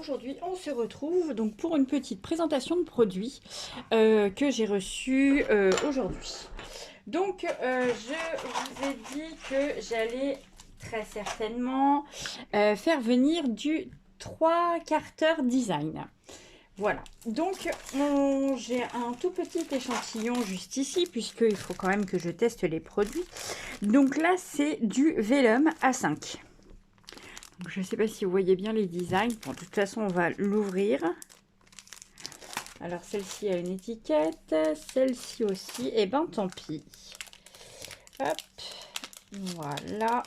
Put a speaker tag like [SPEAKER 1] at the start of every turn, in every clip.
[SPEAKER 1] aujourd'hui on se retrouve donc pour une petite présentation de produits que j'ai reçu aujourd'hui. Donc je vous ai dit que j'allais très certainement faire venir du 3 quarters design. Voilà, donc j'ai un tout petit échantillon juste ici, puisqu'il faut quand même que je teste les produits. Donc là, c'est du vélum A5. Donc, je ne sais pas si vous voyez bien les designs. Bon, de toute façon, on va l'ouvrir. Alors, celle-ci a une étiquette, celle-ci aussi. Et ben, tant pis. Hop, voilà.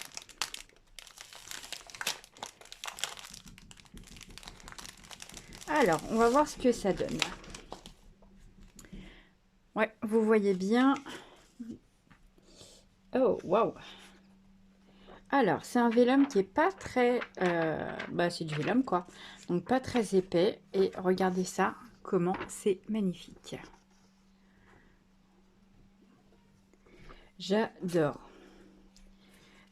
[SPEAKER 1] Alors, on va voir ce que ça donne. Ouais, vous voyez bien. Oh, waouh. Alors, c'est un vélum qui est pas très... c'est du vélum, quoi. Donc, pas très épais. Et regardez ça, comment c'est magnifique. J'adore.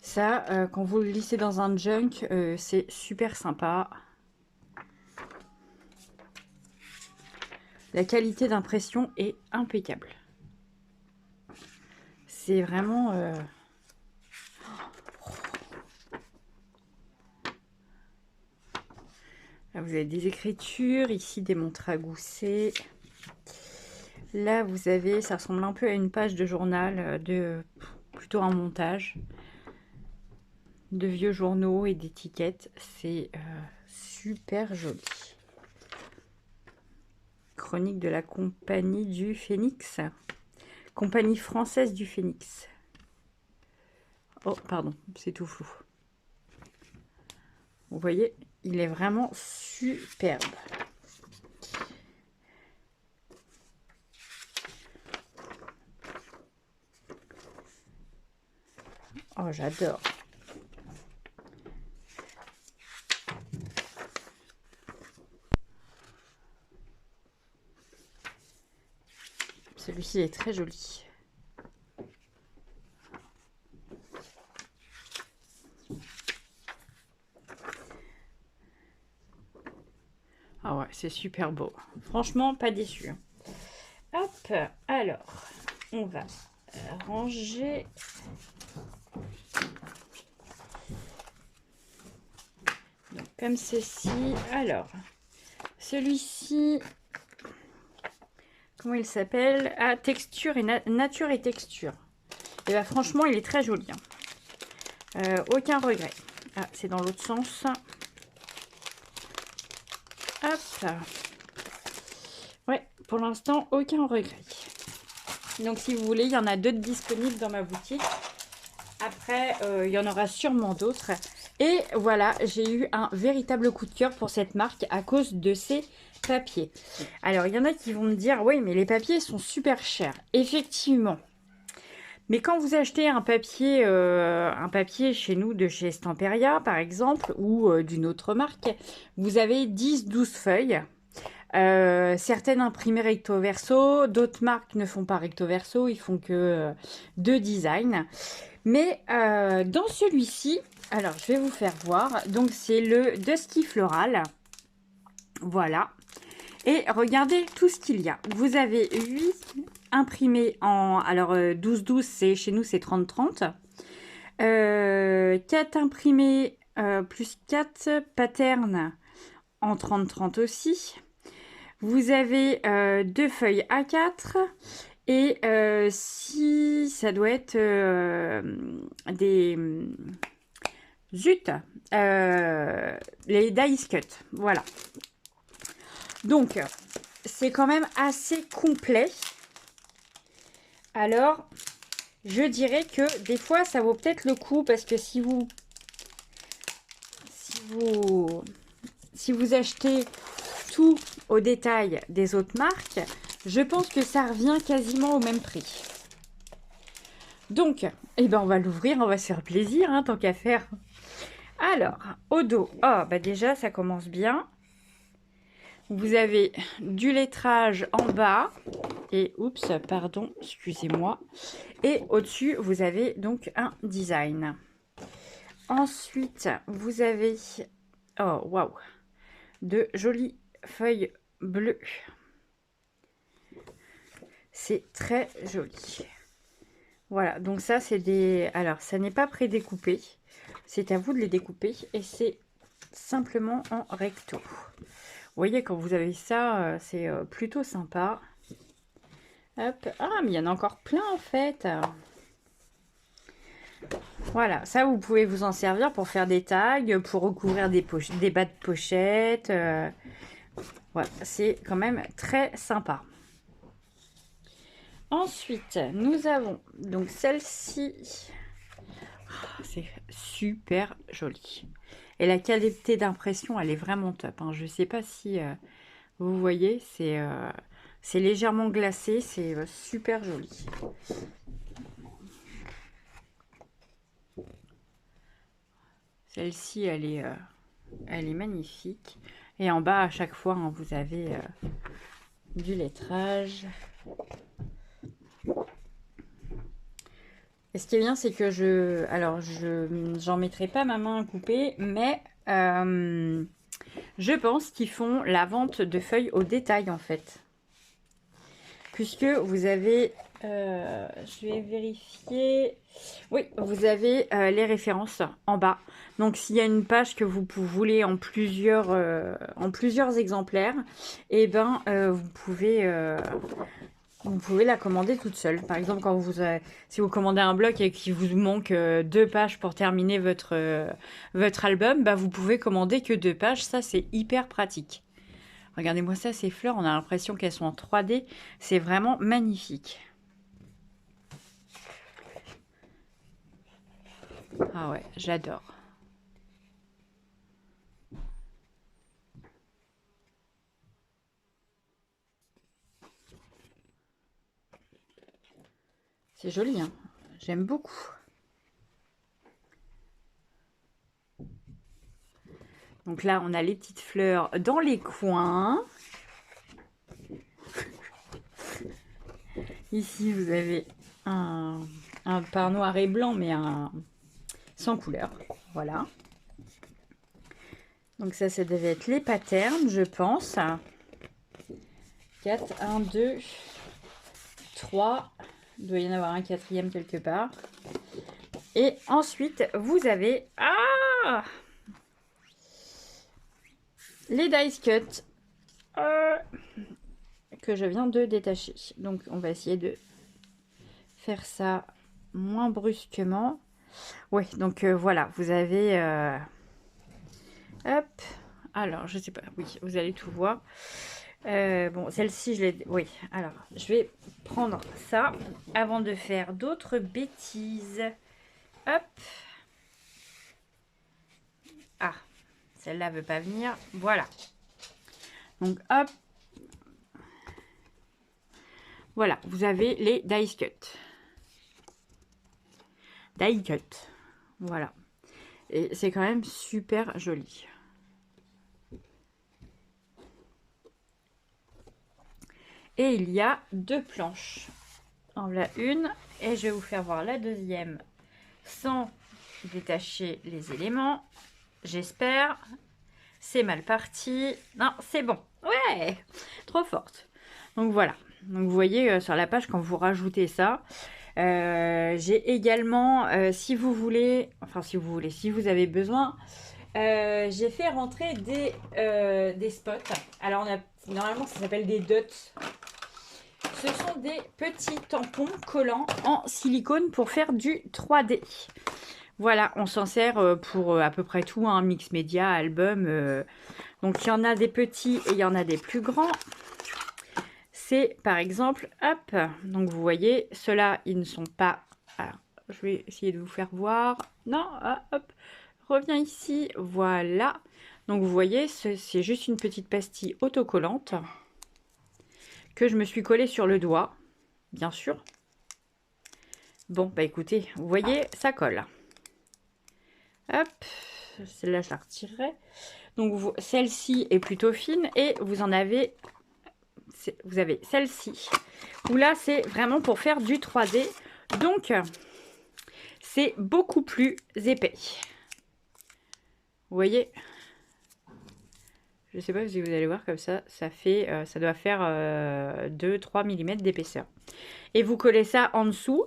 [SPEAKER 1] Ça, quand vous le lissez dans un junk, c'est super sympa. La qualité d'impression est impeccable. C'est vraiment... Là, vous avez des écritures, ici des montres à gousset. Là, vous avez, ça ressemble un peu à une page de journal, plutôt un montage de vieux journaux et d'étiquettes. C'est super joli. Chronique de la compagnie du Phénix. Compagnie française du Phénix. Oh, pardon, c'est tout flou. Vous voyez, il est vraiment superbe. Oh, j'adore. Celui-ci est très joli. Ah ouais, c'est super beau. Franchement, pas déçu. Hop, alors, on va ranger. Donc, comme ceci. Alors, celui-ci, comment il s'appelle? Ah, texture et nature et texture. Et bien, franchement, il est très joli. Aucun regret. Ah, c'est dans l'autre sens. Hop. Ouais, pour l'instant, aucun regret. Donc, si vous voulez, il y en a d'autres disponibles dans ma boutique. Après, il y en aura sûrement d'autres. Et voilà, j'ai eu un véritable coup de cœur pour cette marque à cause de ses papiers. Alors, il y en a qui vont me dire, oui, mais les papiers sont super chers. Effectivement. Mais quand vous achetez un papier chez nous, de chez Stamperia, par exemple, ou d'une autre marque, vous avez 10-12 feuilles. Certaines imprimées recto verso, d'autres marques ne font pas recto verso, ils font que 2 designs. Mais dans celui-ci, alors je vais vous faire voir, donc c'est le Dusty Floral, voilà. Et regardez tout ce qu'il y a. Vous avez 8 imprimés en, alors 12-12, c'est chez nous c'est 30-30. 4 imprimés plus 4 patterns en 30-30 aussi. Vous avez 2 feuilles A4 et si ça doit être des zut, les dice cut, voilà. Donc c'est quand même assez complet. Alors je dirais que des fois ça vaut peut-être le coup, parce que si vous achetez tout au détail des autres marques, je pense que ça revient quasiment au même prix. Donc, eh ben on va l'ouvrir, on va se faire plaisir, hein, tant qu'à faire. Alors, au dos, oh, bah déjà, ça commence bien. Vous avez du lettrage en bas. Et, oups, pardon, excusez-moi. Et au-dessus, vous avez donc un design. Ensuite, vous avez... Oh, waouh! de jolies feuilles bleues. C'est très joli. Voilà, donc ça c'est des... Alors, ça n'est pas prédécoupé. C'est à vous de les découper. Et c'est simplement en recto. Vous voyez, quand vous avez ça, c'est plutôt sympa. Hop. Ah, mais il y en a encore plein en fait. Voilà, ça vous pouvez vous en servir pour faire des tags, pour recouvrir des bas de pochette. Voilà, c'est quand même très sympa. Ensuite, nous avons donc celle-ci. Oh, c'est super joli. Et la qualité d'impression, elle est vraiment top. Hein. Je ne sais pas si vous voyez, c'est légèrement glacé, c'est super joli. Celle-ci, elle est magnifique. Et en bas, à chaque fois, hein, vous avez du lettrage. Et ce qui est bien, c'est que j'en mettrai pas ma main à couper, mais je pense qu'ils font la vente de feuilles au détail en fait. Puisque vous avez, je vais vérifier, oui, vous avez les références en bas. Donc s'il y a une page que vous voulez en plusieurs exemplaires, et ben vous pouvez la commander toute seule. Par exemple, si vous commandez un bloc et qu'il vous manque 2 pages pour terminer votre album, bah vous pouvez commander que 2 pages. Ça, c'est hyper pratique. Regardez-moi ça, ces fleurs, on a l'impression qu'elles sont en 3D. C'est vraiment magnifique. Ah ouais, j'adore. C'est joli, hein. J'aime beaucoup. Donc là, on a les petites fleurs dans les coins. Ici, vous avez un pas noir et blanc, mais sans couleur. Voilà. Donc ça devait être les patterns, je pense. 4, 1, 2, 3. Il doit y en avoir un 4e quelque part. Et ensuite, vous avez... Ah, les dice cut que je viens de détacher. Donc, on va essayer de faire ça moins brusquement. Oui, donc voilà, vous avez... Hop. Alors, je sais pas. Oui, vous allez tout voir. Bon, celle-ci, je l'ai... Oui, alors, je vais prendre ça avant de faire d'autres bêtises. Hop. Ah, celle-là veut pas venir. Voilà. Donc, hop. Voilà, vous avez les die cut. Die cut. Voilà. Et c'est quand même super joli. Et il y a 2 planches. En voilà une. Et je vais vous faire voir la deuxième sans détacher les éléments. J'espère. C'est mal parti. Non, c'est bon. Ouais, trop forte. Donc voilà. Donc vous voyez sur la page quand vous rajoutez ça. J'ai également, si vous avez besoin, j'ai fait rentrer des spots. Alors normalement ça s'appelle des dots. Ce sont des petits tampons collants en silicone pour faire du 3D. Voilà, on s'en sert pour à peu près tout, hein, mix média, album. Donc il y en a des petits et il y en a des plus grands. C'est par exemple, hop, donc vous voyez, ceux-là, ils ne sont pas... Alors, je vais essayer de vous faire voir. Non, hop, reviens ici, voilà. Donc vous voyez, c'est juste une petite pastille autocollante que je me suis collée sur le doigt, bien sûr. Bon, bah écoutez, vous voyez, ça colle. Hop, celle-là, je la retirerai. Donc celle-ci est plutôt fine et vous avez celle-ci où là c'est vraiment pour faire du 3D, donc c'est beaucoup plus épais. Vous voyez, Je ne sais pas si vous allez voir comme ça, ça doit faire 2-3 mm d'épaisseur. Et vous collez ça en dessous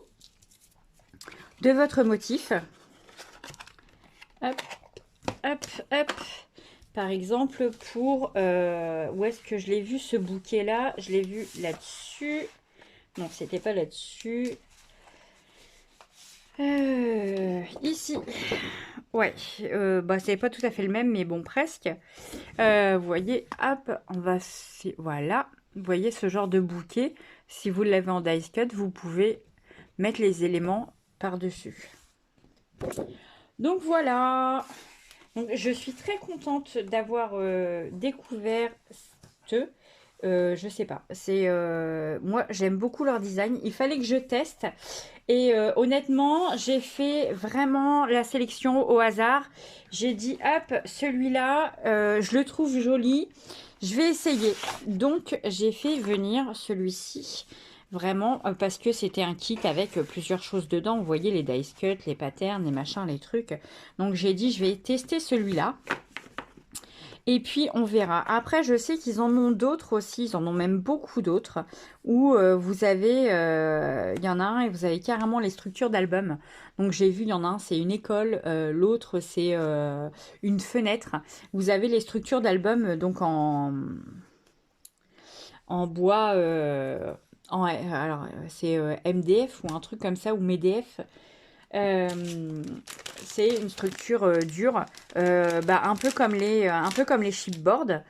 [SPEAKER 1] de votre motif. Hop, hop, hop. Par exemple, pour... où est-ce que je l'ai vu ce bouquet-là? Je l'ai vu là-dessus. Non, c'était pas là-dessus. Ici. Ouais, bah c'est pas tout à fait le même, mais bon, presque. Vous voyez, hop, on va... Voilà. Vous voyez ce genre de bouquet. Si vous l'avez en dice cut, vous pouvez mettre les éléments par-dessus. Donc voilà. Donc, je suis très contente d'avoir découvert ce. Je sais pas. C'est moi, j'aime beaucoup leur design. Il fallait que je teste. Et honnêtement, j'ai fait vraiment la sélection au hasard. J'ai dit, hop, celui-là, je le trouve joli. Je vais essayer. Donc, j'ai fait venir celui-ci. Vraiment, parce que c'était un kit avec plusieurs choses dedans. Vous voyez, les dice cut, les patterns, les machins, les trucs. Donc, j'ai dit, je vais tester celui-là. Et puis, on verra. Après, je sais qu'ils en ont d'autres aussi. Ils en ont même beaucoup d'autres. Où vous avez... Il y en a un et vous avez carrément les structures d'album. Donc, j'ai vu, il y en a un, c'est une école. L'autre, c'est une fenêtre. Vous avez les structures d'album, donc en bois... alors, c'est MDF ou un truc comme ça, ou MEDF. C'est une structure dure, un peu comme les chipboards.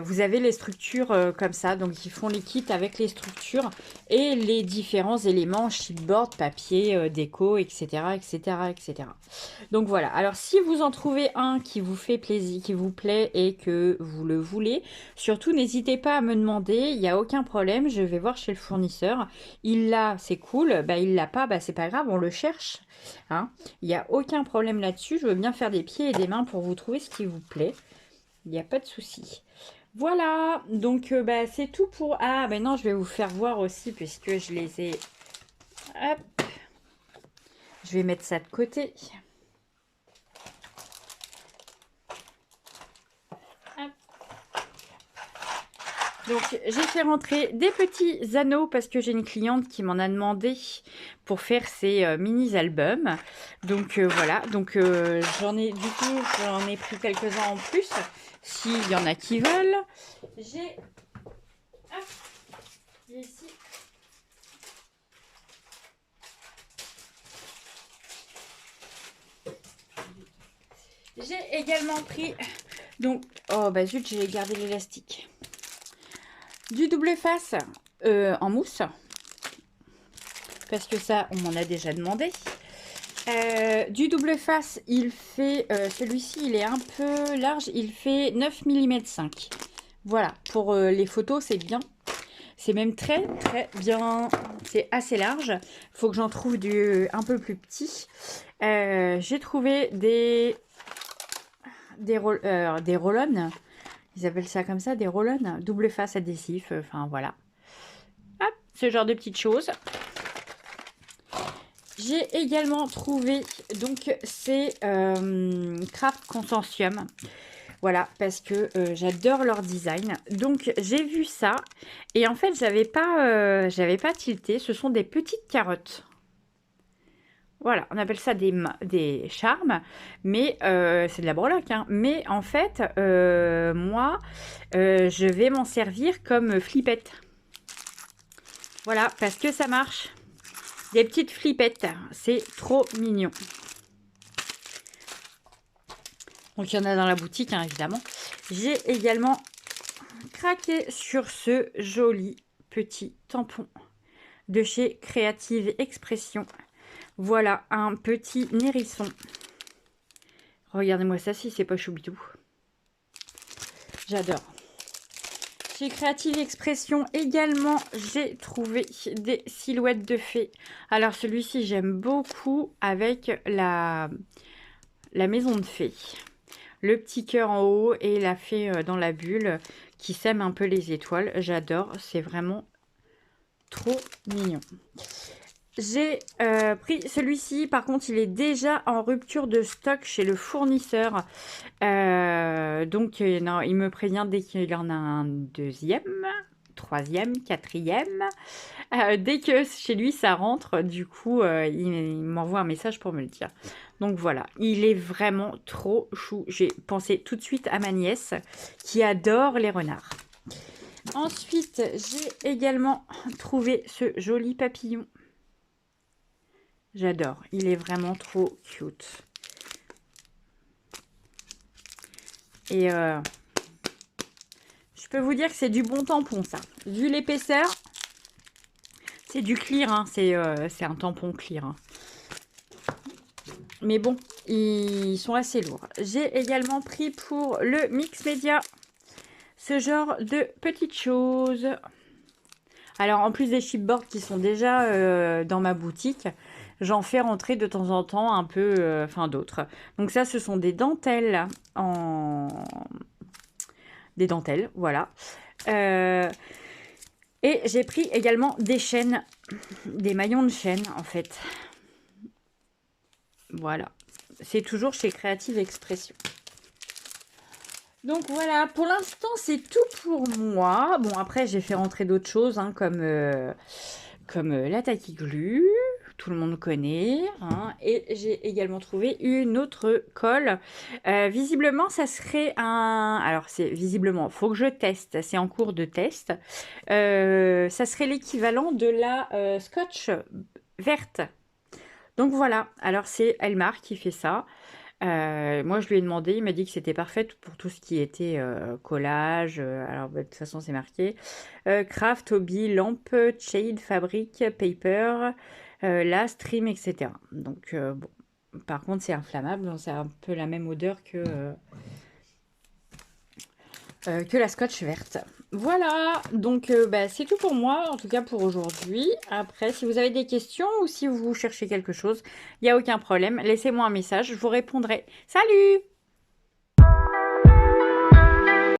[SPEAKER 1] Vous avez les structures comme ça, donc ils font les kits avec les structures et les différents éléments chipboard, papier, déco, etc., etc., etc. Donc voilà. Alors si vous en trouvez un qui vous fait plaisir, qui vous plaît et que vous le voulez, surtout n'hésitez pas à me demander. Il n'y a aucun problème. Je vais voir chez le fournisseur. Il l'a, c'est cool. Bah il l'a pas, bah c'est pas grave, on le cherche. Hein, il n'y a aucun problème là-dessus. Je veux bien faire des pieds et des mains pour vous trouver ce qui vous plaît. Il n'y a pas de souci. Voilà, donc c'est tout pour... Ah, ben non, je vais vous faire voir aussi puisque je les ai... Hop. Je vais mettre ça de côté. Hop. Donc, j'ai fait rentrer des petits anneaux parce que j'ai une cliente qui m'en a demandé pour faire ses mini-albums. Donc, voilà. Donc, j'en ai pris quelques-uns en plus. S'il y en a qui veulent. J'ai ici. J'ai également pris... Donc, oh bah zut, j'ai gardé l'élastique. Du double face en mousse. Parce que ça, on m'en a déjà demandé. Du double face, il fait... celui-ci, il est un peu large. Il fait 9 mm 5. Voilà, pour les photos, c'est bien. C'est même très, très bien. C'est assez large. Il faut que j'en trouve un peu plus petit. J'ai trouvé des roll-on. Ils appellent ça comme ça, des roll-on. Double face adhésif. Enfin, voilà. Hop, ce genre de petites choses. J'ai également trouvé, donc, ces Craft Consortium. Voilà, parce que j'adore leur design. Donc, j'ai vu ça. Et en fait, j'avais pas tilté. Ce sont des petites carottes. Voilà, on appelle ça des charmes. Mais c'est de la breloque. Hein. Mais en fait, moi, je vais m'en servir comme flippette. Voilà, parce que ça marche. Des petites flippettes. C'est trop mignon. Donc, il y en a dans la boutique, hein, évidemment. J'ai également craqué sur ce joli petit tampon de chez Creative Expression. Voilà, un petit nérisson. Regardez-moi ça, si c'est pas choubidou. J'adore. Chez Creative Expression également, j'ai trouvé des silhouettes de fées. Alors, celui-ci, j'aime beaucoup avec la maison de fées. Le petit cœur en haut et la fée dans la bulle qui sème un peu les étoiles. J'adore, c'est vraiment trop mignon. J'ai pris celui-ci. Par contre, il est déjà en rupture de stock chez le fournisseur. Donc, non, il me prévient dès qu'il en a un deuxième, troisième, quatrième. Dès que chez lui, ça rentre, du coup, il m'envoie un message pour me le dire. Donc, voilà. Il est vraiment trop chou. J'ai pensé tout de suite à ma nièce qui adore les renards. Ensuite, j'ai également trouvé ce joli papillon. J'adore. Il est vraiment trop cute. Et je peux vous dire que c'est du bon tampon, ça. Vu l'épaisseur, c'est du clear. Hein. C'est un tampon clear. Hein. Mais bon, ils sont assez lourds. J'ai également pris pour le Mix Media ce genre de petites choses. Alors, en plus des chipboards qui sont déjà dans ma boutique, j'en fais rentrer de temps en temps un peu, enfin d'autres. Donc ça, ce sont des dentelles des dentelles, voilà. Et j'ai pris également des chaînes, des maillons de chaîne, en fait. Voilà. C'est toujours chez Creative Expression. Donc voilà, pour l'instant, c'est tout pour moi. Bon, après, j'ai fait rentrer d'autres choses, hein, comme la Tacky-Glue, tout le monde connaît. Hein, et j'ai également trouvé une autre colle. Visiblement, ça serait un... Alors, c'est visiblement, il faut que je teste. C'est en cours de test. Ça serait l'équivalent de la Scotch verte. Donc voilà, alors c'est Elmar qui fait ça. Moi, je lui ai demandé, il m'a dit que c'était parfait pour tout ce qui était collage. Alors, de toute façon, c'est marqué. Craft, hobby, lampe, shade, fabrique, paper, last, trim, etc. Donc, bon. Par contre, c'est inflammable. Donc c'est un peu la même odeur que la Scotch verte. Voilà, donc bah, c'est tout pour moi, en tout cas pour aujourd'hui. Après, si vous avez des questions ou si vous cherchez quelque chose, il n'y a aucun problème. Laissez-moi un message, je vous répondrai. Salut!